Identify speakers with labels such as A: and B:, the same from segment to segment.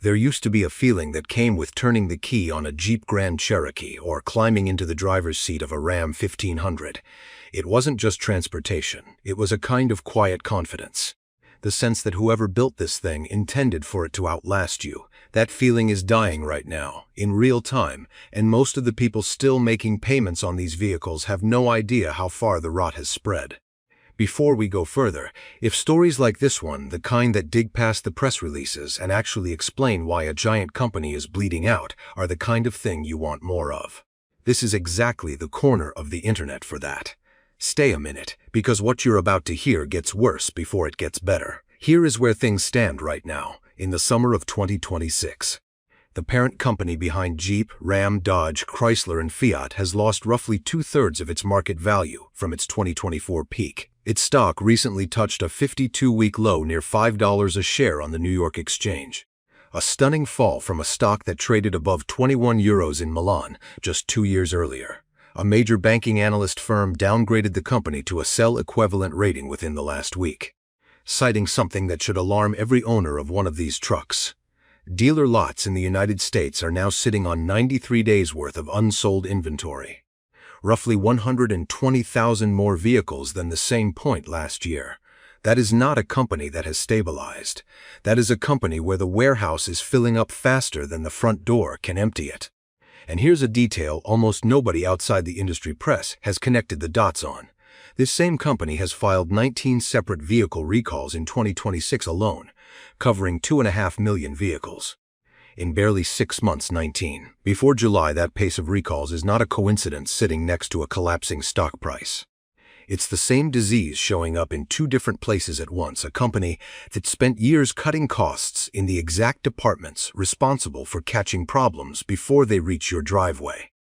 A: There used to be a feeling that came with turning the key on a Jeep Grand Cherokee or climbing into the driver's seat of a Ram 1500. It wasn't just transportation, it was a kind of quiet confidence. The sense that whoever built this thing intended for it to outlast you. That feeling is dying right now, in real time, and most of the people still making payments on these vehicles have no idea how far the rot has spread. Before we go further, if stories like this one, the kind that dig past the press releases and actually explain why a giant company is bleeding out, are the kind of thing you want more of, this is exactly the corner of the internet for that. Stay a minute, because what you're about to hear gets worse before it gets better. Here is where things stand right now, in the summer of 2026. The parent company behind Jeep, Ram, Dodge, Chrysler, and Fiat has lost roughly 2/3 of its market value from its 2024 peak. Its stock recently touched a 52-week low near $5 a share on the New York Exchange. A stunning fall from a stock that traded above €21 in Milan just 2 years earlier. A major banking analyst firm downgraded the company to a sell equivalent rating within the last week, citing something that should alarm every owner of one of these trucks. Dealer lots in the United States are now sitting on 93 days' worth of unsold inventory. Roughly 120,000 more vehicles than the same point last year. That is not a company that has stabilized. That is a company where the warehouse is filling up faster than the front door can empty it. And here's a detail almost nobody outside the industry press has connected the dots on. This same company has filed 19 separate vehicle recalls in 2026 alone, covering 2.5 million vehicles. In barely 6 months, 19. Before July, that pace of recalls is not a coincidence sitting next to a collapsing stock price. It's the same disease showing up in 2 different places at once, a company that spent years cutting costs in the exact departments responsible for catching problems before they reach your driveway.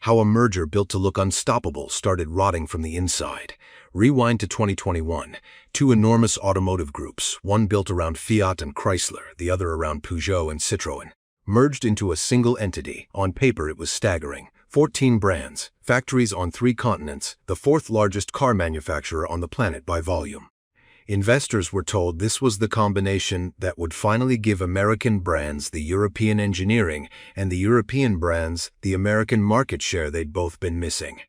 A: How a merger built to look unstoppable started rotting from the inside. Rewind to 2021. 2 enormous automotive groups, one built around Fiat and Chrysler, the other around Peugeot and Citroën, merged into a single entity. On paper, it was staggering. 14 brands, factories on 3 continents, the 4th largest car manufacturer on the planet by volume. Investors were told this was the combination that would finally give American brands the European engineering and the European brands the American market share they'd both been missing.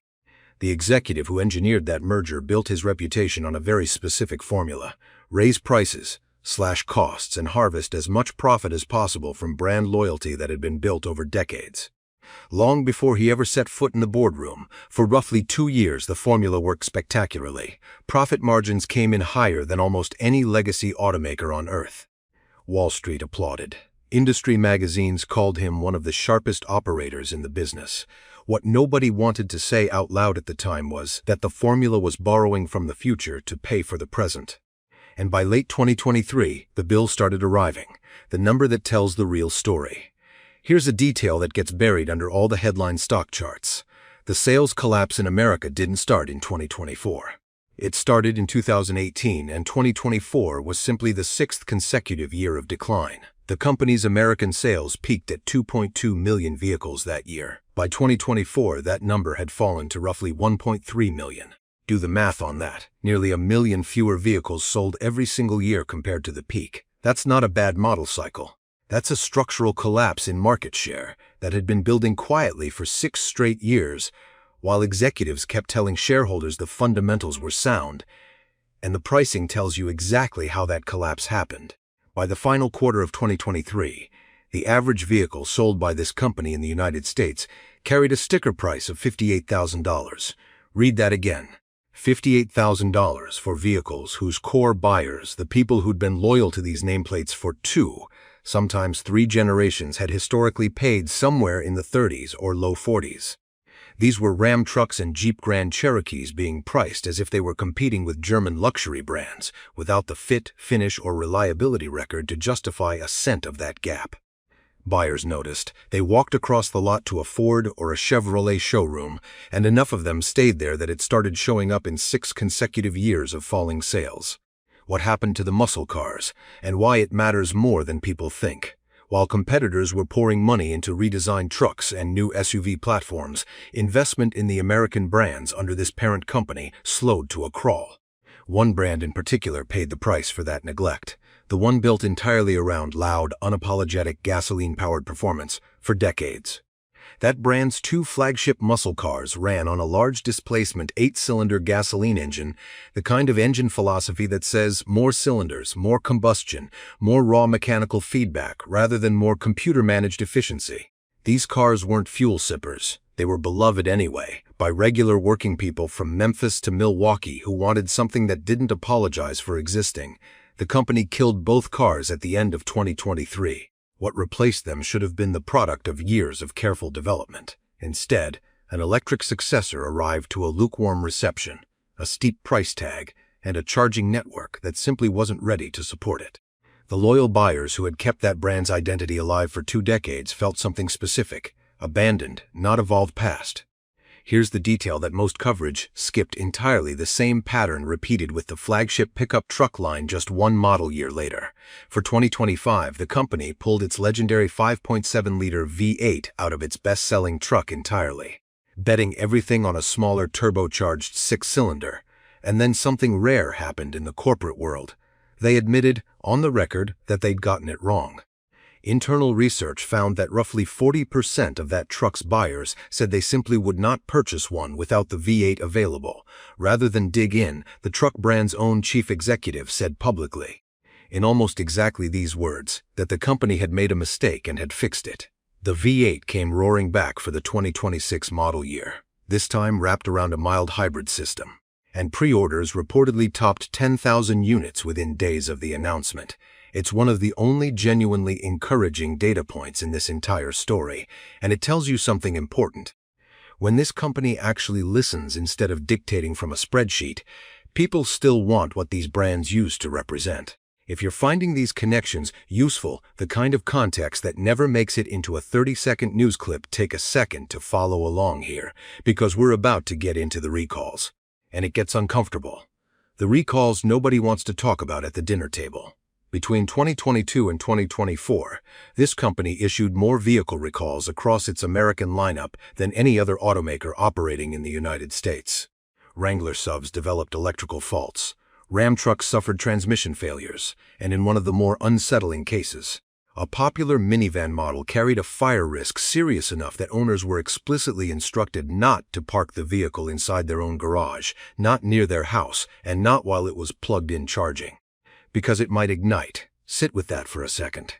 A: The executive who engineered that merger built his reputation on a very specific formula: raise prices, slash costs, and harvest as much profit as possible from brand loyalty that had been built over decades. Long before he ever set foot in the boardroom, for roughly 2 years the formula worked spectacularly. Profit margins came in higher than almost any legacy automaker on earth. Wall Street applauded. Industry magazines called him one of the sharpest operators in the business. What nobody wanted to say out loud at the time was that the formula was borrowing from the future to pay for the present. And by late 2023, the bill started arriving, the number that tells the real story. Here's a detail that gets buried under all the headline stock charts. The sales collapse in America didn't start in 2024. It started in 2018, and 2024 was simply the 6th consecutive year of decline. The company's American sales peaked at 2.2 million vehicles that year. By 2024, that number had fallen to roughly 1.3 million. Do the math on that. Nearly 1 million fewer vehicles sold every single year compared to the peak. That's not a bad model cycle. That's a structural collapse in market share that had been building quietly for 6 straight years, while executives kept telling shareholders the fundamentals were sound, and the pricing tells you exactly how that collapse happened. By the final quarter of 2023, the average vehicle sold by this company in the United States carried a sticker price of $58,000. Read that again. $58,000 for vehicles whose core buyers, the people who'd been loyal to these nameplates for 2, sometimes 3 generations, had historically paid somewhere in the 30s or low 40s. These were Ram trucks and Jeep Grand Cherokees being priced as if they were competing with German luxury brands, without the fit, finish, or reliability record to justify a cent of that gap. Buyers noticed. They walked across the lot to a Ford or a Chevrolet showroom, and enough of them stayed there that it started showing up in 6 consecutive years of falling sales. What happened to the muscle cars, and why it matters more than people think. While competitors were pouring money into redesigned trucks and new SUV platforms, investment in the American brands under this parent company slowed to a crawl. One brand in particular paid the price for that neglect: the one built entirely around loud, unapologetic gasoline-powered performance for decades. That brand's two flagship muscle cars ran on a large displacement 8-cylinder gasoline engine, the kind of engine philosophy that says more cylinders, more combustion, more raw mechanical feedback rather than more computer-managed efficiency. These cars weren't fuel sippers. They were beloved anyway, by regular working people from Memphis to Milwaukee who wanted something that didn't apologize for existing. The company killed both cars at the end of 2023. What replaced them should have been the product of years of careful development. Instead, an electric successor arrived to a lukewarm reception, a steep price tag, and a charging network that simply wasn't ready to support it. The loyal buyers who had kept that brand's identity alive for 2 decades felt something specific, abandoned, not evolved past. Here's the detail that most coverage skipped entirely: the same pattern repeated with the flagship pickup truck line just 1 model year later. For 2025, the company pulled its legendary 5.7-liter V8 out of its best-selling truck entirely, betting everything on a smaller turbocharged 6-cylinder. And then something rare happened in the corporate world. They admitted, on the record, that they'd gotten it wrong. Internal research found that roughly 40% of that truck's buyers said they simply would not purchase one without the V8 available. Rather than dig in, the truck brand's own chief executive said publicly, in almost exactly these words, that the company had made a mistake and had fixed it. The V8 came roaring back for the 2026 model year, this time wrapped around a mild hybrid system. And pre-orders reportedly topped 10,000 units within days of the announcement. It's one of the only genuinely encouraging data points in this entire story, and it tells you something important. When this company actually listens instead of dictating from a spreadsheet, people still want what these brands used to represent. If you're finding these connections useful, the kind of context that never makes it into a 30-second news clip, take a second to follow along here, because we're about to get into the recalls. And it gets uncomfortable. The recalls nobody wants to talk about at the dinner table. Between 2022 and 2024, this company issued more vehicle recalls across its American lineup than any other automaker operating in the United States. Wrangler subs developed electrical faults, Ram trucks suffered transmission failures, and in one of the more unsettling cases, a popular minivan model carried a fire risk serious enough that owners were explicitly instructed not to park the vehicle inside their own garage, not near their house, and not while it was plugged in charging. Because it might ignite. Sit with that for a second.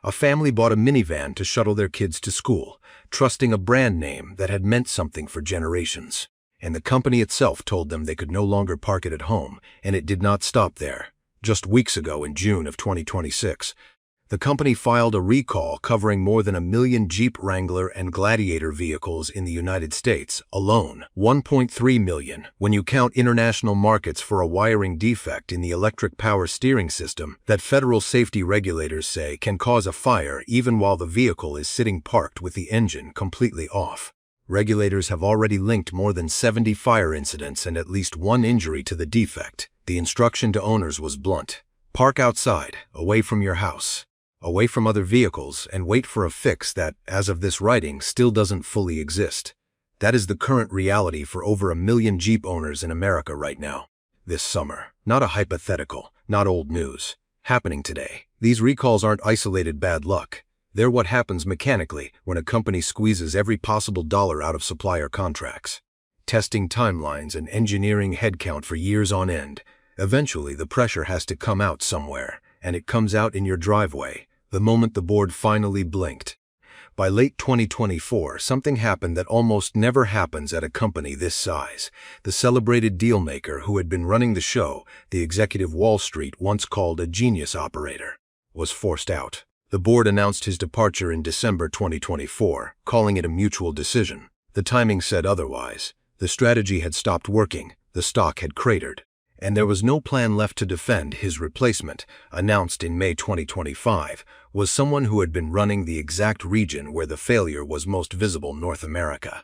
A: A family bought a minivan to shuttle their kids to school, trusting a brand name that had meant something for generations. And the company itself told them they could no longer park it at home, and it did not stop there. Just weeks ago, in June of 2026, the company filed a recall covering more than 1 million Jeep Wrangler and Gladiator vehicles in the United States alone. 1.3 million when you count international markets for a wiring defect in the electric power steering system that federal safety regulators say can cause a fire even while the vehicle is sitting parked with the engine completely off. Regulators have already linked more than 70 fire incidents and at least 1 injury to the defect. The instruction to owners was blunt: park outside, away from your house, away from other vehicles, and wait for a fix that, as of this writing, still doesn't fully exist. That is the current reality for over 1 million Jeep owners in America right now. This summer. Not a hypothetical, not old news. Happening today. These recalls aren't isolated bad luck. They're what happens mechanically when a company squeezes every possible dollar out of supplier contracts. Testing timelines and engineering headcount for years on end. Eventually, the pressure has to come out somewhere, and it comes out in your driveway, the moment the board finally blinked. By late 2024, something happened that almost never happens at a company this size. The celebrated dealmaker who had been running the show, the executive Wall Street once called a genius operator, was forced out. The board announced his departure in December 2024, calling it a mutual decision. The timing said otherwise. The strategy had stopped working, the stock had cratered, and there was no plan left to defend. His replacement, announced in May 2025, was someone who had been running the exact region where the failure was most visible, North America.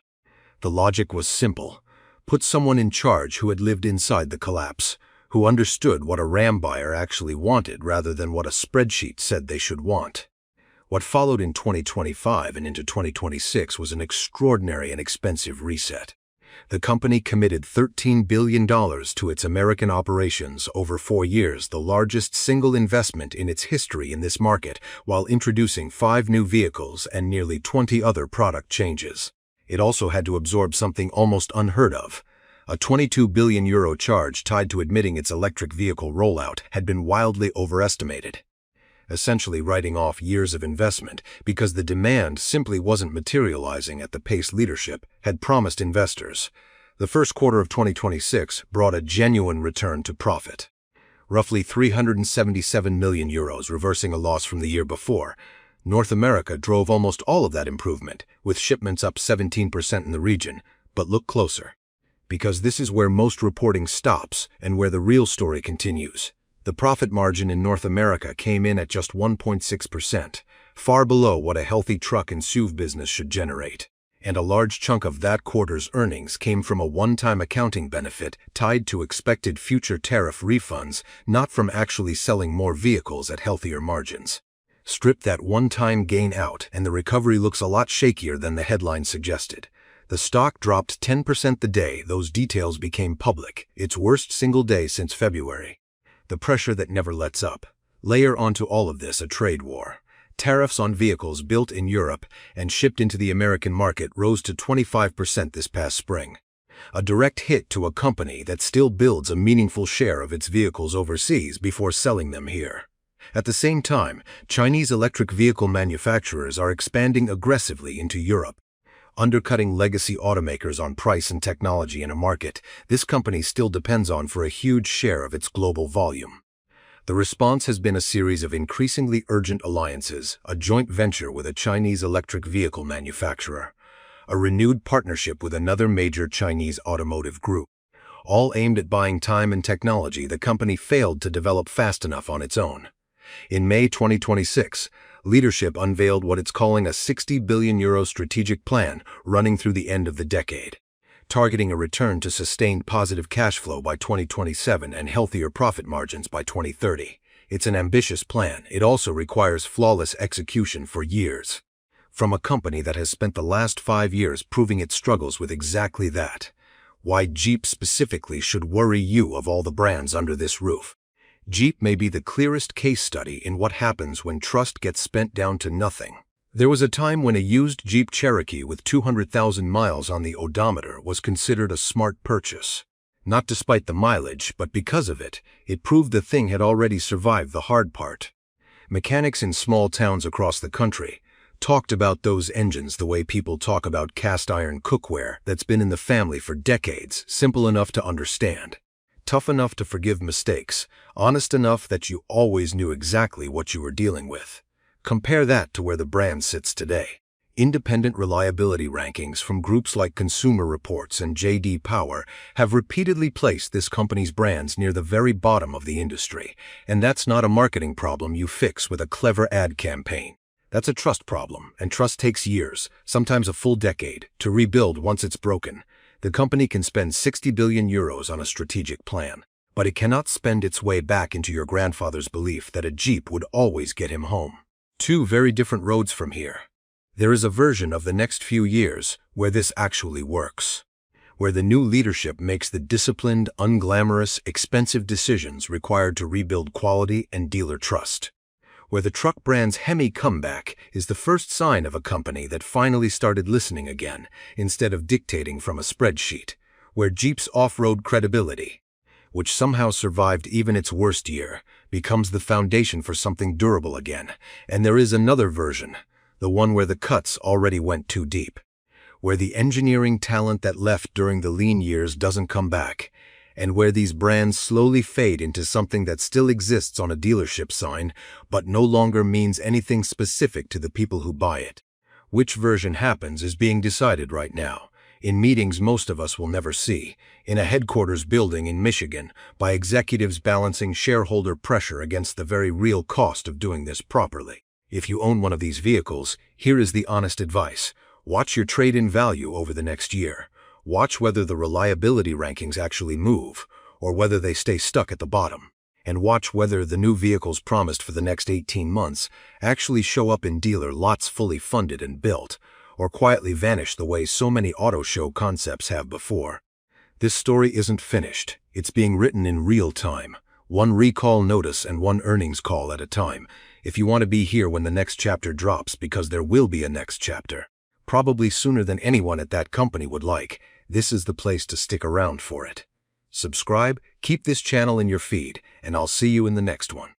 A: The logic was simple. Put someone in charge who had lived inside the collapse, who understood what a Ram buyer actually wanted rather than what a spreadsheet said they should want. What followed in 2025 and into 2026 was an extraordinary and expensive reset. The company committed $13 billion to its American operations over 4 years, the largest single investment in its history in this market, while introducing 5 new vehicles and nearly 20 other product changes. It also had to absorb something almost unheard of. A €22 billion charge tied to admitting its electric vehicle rollout had been wildly overestimated, essentially writing off years of investment because the demand simply wasn't materializing at the pace leadership had promised investors. The first quarter of 2026 brought a genuine return to profit. Roughly €377 million, reversing a loss from the year before. North America drove almost all of that improvement, with shipments up 17% in the region. But look closer, because this is where most reporting stops and where the real story continues. The profit margin in North America came in at just 1.6%, far below what a healthy truck and SUV business should generate. And a large chunk of that quarter's earnings came from a one-time accounting benefit tied to expected future tariff refunds, not from actually selling more vehicles at healthier margins. Strip that one-time gain out, and the recovery looks a lot shakier than the headline suggested. The stock dropped 10% the day those details became public, its worst single day since February. The pressure that never lets up. Layer onto all of this a trade war. Tariffs on vehicles built in Europe and shipped into the American market rose to 25% this past spring. A direct hit to a company that still builds a meaningful share of its vehicles overseas before selling them here. At the same time, Chinese electric vehicle manufacturers are expanding aggressively into Europe, undercutting legacy automakers on price and technology in a market this company still depends on for a huge share of its global volume. The response has been a series of increasingly urgent alliances, a joint venture with a Chinese electric vehicle manufacturer, a renewed partnership with another major Chinese automotive group, all aimed at buying time and technology the company failed to develop fast enough on its own. In May 2026, leadership unveiled what it's calling a €60 billion strategic plan running through the end of the decade, targeting a return to sustained positive cash flow by 2027 and healthier profit margins by 2030. It's an ambitious plan. It also requires flawless execution for years. From a company that has spent the last 5 years proving it struggles with exactly that. Why Jeep specifically should worry you of all the brands under this roof. Jeep may be the clearest case study in what happens when trust gets spent down to nothing. There was a time when a used Jeep Cherokee with 200,000 miles on the odometer was considered a smart purchase. Not despite the mileage, but because of it, it proved the thing had already survived the hard part. Mechanics in small towns across the country talked about those engines the way people talk about cast iron cookware that's been in the family for decades, simple enough to understand. Tough enough to forgive mistakes, honest enough that you always knew exactly what you were dealing with. Compare that to where the brand sits today. Independent reliability rankings from groups like Consumer Reports and J.D. Power have repeatedly placed this company's brands near the very bottom of the industry, and that's not a marketing problem you fix with a clever ad campaign. That's a trust problem, and trust takes years, sometimes a full decade, to rebuild once it's broken. The company can spend €60 billion on a strategic plan, but it cannot spend its way back into your grandfather's belief that a Jeep would always get him home. 2 very different roads from here. There is a version of the next few years where this actually works, where the new leadership makes the disciplined, unglamorous, expensive decisions required to rebuild quality and dealer trust, where the truck brand's Hemi comeback is the first sign of a company that finally started listening again instead of dictating from a spreadsheet, where Jeep's off-road credibility, which somehow survived even its worst year, becomes the foundation for something durable again. And there is another version, the one where the cuts already went too deep, where the engineering talent that left during the lean years doesn't come back, and where these brands slowly fade into something that still exists on a dealership sign, but no longer means anything specific to the people who buy it. Which version happens is being decided right now, in meetings most of us will never see, in a headquarters building in Michigan, by executives balancing shareholder pressure against the very real cost of doing this properly. If you own one of these vehicles, here is the honest advice. Watch your trade-in value over the next year. Watch whether the reliability rankings actually move, or whether they stay stuck at the bottom. And watch whether the new vehicles promised for the next 18 months actually show up in dealer lots fully funded and built, or quietly vanish the way so many auto show concepts have before. This story isn't finished. It's being written in real time, one recall notice and one earnings call at a time, if you want to be here when the next chapter drops, because there will be a next chapter. Probably sooner than anyone at that company would like. This is the place to stick around for it. Subscribe, keep this channel in your feed, and I'll see you in the next one.